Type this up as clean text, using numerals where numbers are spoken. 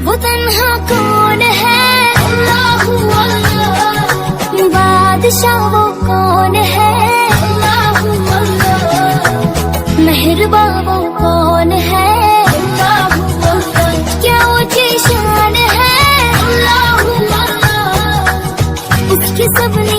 वो तन्हा कौन है, अल्लाहु अल्लाह। बादशाह वो कौन है, अल्लाहु अल्लाह। मेहरबां वो कौन है, अल्लाहु अल्लाह। क्या ऊंची शान है, अल्लाहु अल्लाह। उसकी सबने